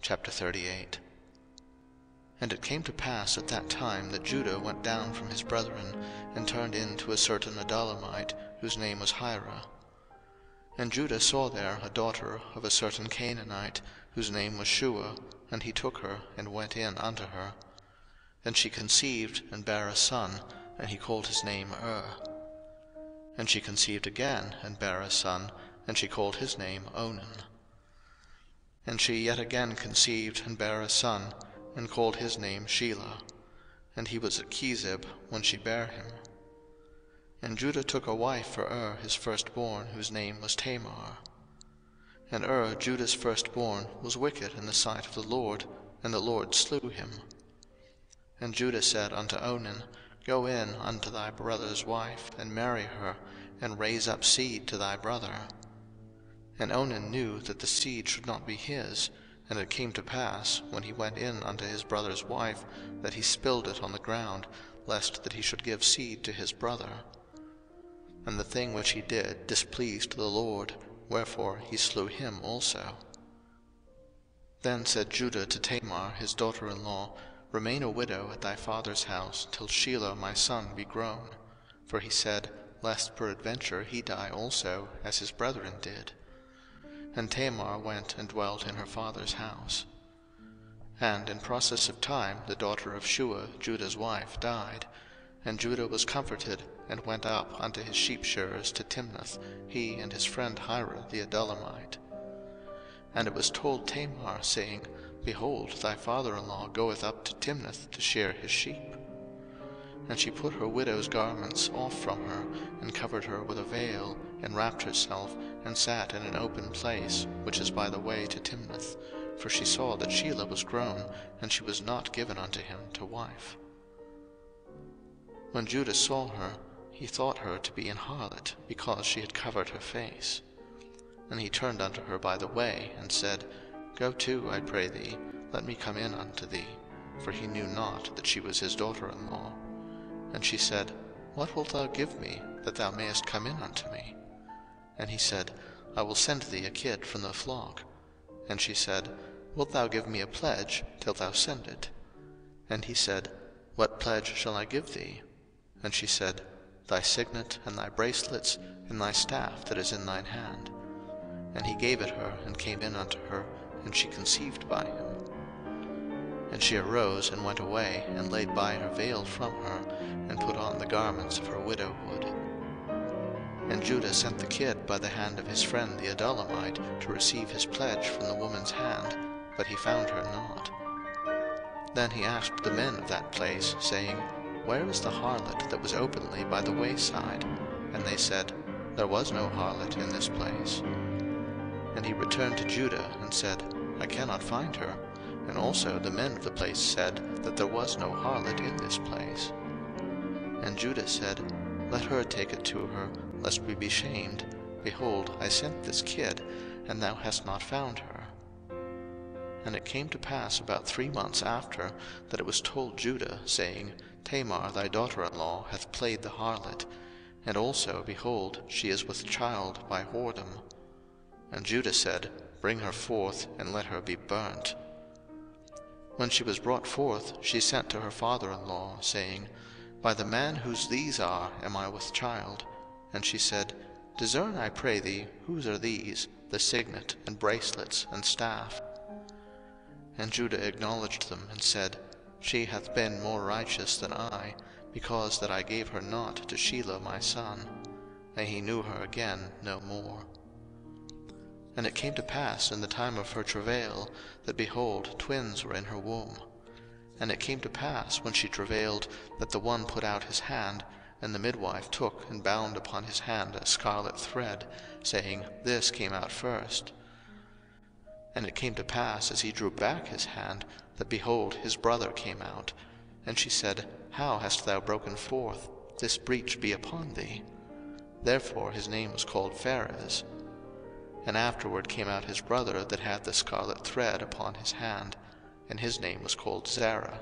Chapter 38. And it came to pass at that time that Judah went down from his brethren, and turned in to a certain Adullamite, whose name was Hira. And Judah saw there a daughter of a certain Canaanite, whose name was Shuah, and he took her, and went in unto her. And she conceived, and bare a son, and he called his name And she conceived again, and bare a son, and she called his name Onan. And she yet again conceived, and bare a son, and called his name Shelah. And he was at Chezib when she bare him. And Judah took a wife for his firstborn, whose name was Tamar. And Judah's firstborn, was wicked in the sight of the Lord, and the Lord slew him. And Judah said unto Onan, Go in unto thy brother's wife, and marry her, and raise up seed to thy brother. And Onan knew that the seed should not be his, and it came to pass, when he went in unto his brother's wife, that he spilled it on the ground, lest that he should give seed to his brother. And the thing which he did displeased the Lord, wherefore he slew him also. Then said Judah to Tamar his daughter-in-law, Remain a widow at thy father's house, till Shelah my son be grown. For he said, Lest peradventure he die also, as his brethren did. And Tamar went and dwelt in her father's house. And in process of time the daughter of Shuah, Judah's wife, died. And Judah was comforted, and went up unto his sheep-shearers to Timnath, he and his friend Hira the Adullamite. And it was told Tamar, saying, Behold, thy father-in-law goeth up to Timnath to shear his sheep. And she put her widow's garments off from her, and covered her with a veil, and wrapped herself, and sat in an open place, which is by the way to Timnath, for she saw that Shelah was grown, and she was not given unto him to wife. When Judah saw her, he thought her to be an harlot, because she had covered her face. And he turned unto her by the way, and said, Go to, I pray thee, let me come in unto thee, for he knew not that she was his daughter-in-law. And she said, What wilt thou give me, that thou mayest come in unto me? And he said, I will send thee a kid from the flock. And she said, Wilt thou give me a pledge, till thou send it? And he said, What pledge shall I give thee? And she said, Thy signet, and thy bracelets, and thy staff that is in thine hand. And he gave it her, and came in unto her, and she conceived by him. And she arose, and went away, and laid by her veil from her, and put on the garments of her widowhood. And Judah sent the kid by the hand of his friend the Adullamite to receive his pledge from the woman's hand, but he found her not. Then he asked the men of that place, saying, Where is the harlot that was openly by the wayside? And they said, There was no harlot in this place. And he returned to Judah, and said, I cannot find her. And also the men of the place said that there was no harlot in this place. And Judah said, Let her take it to her, lest we be shamed. Behold, I sent this kid, and thou hast not found her. And it came to pass about 3 months after, that it was told Judah, saying, Tamar thy daughter-in-law hath played the harlot, and also, behold, she is with child by whoredom. And Judah said, Bring her forth, and let her be burnt. When she was brought forth, she sent to her father-in-law, saying, By the man whose these are am I with child. And she said, Discern, I pray thee, whose are these, the signet, and bracelets, and staff? And Judah acknowledged them, and said, She hath been more righteous than I, because that I gave her not to Shelah my son. And he knew her again no more. And it came to pass in the time of her travail, that, behold, twins were in her womb. And it came to pass, when she travailed, that the one put out his hand, and the midwife took and bound upon his hand a scarlet thread, saying, This came out first. And it came to pass, as he drew back his hand, that, behold, his brother came out. And she said, How hast thou broken forth? This breach be upon thee. Therefore his name was called Pharez. And afterward came out his brother that had the scarlet thread upon his hand, and his name was called Zerah.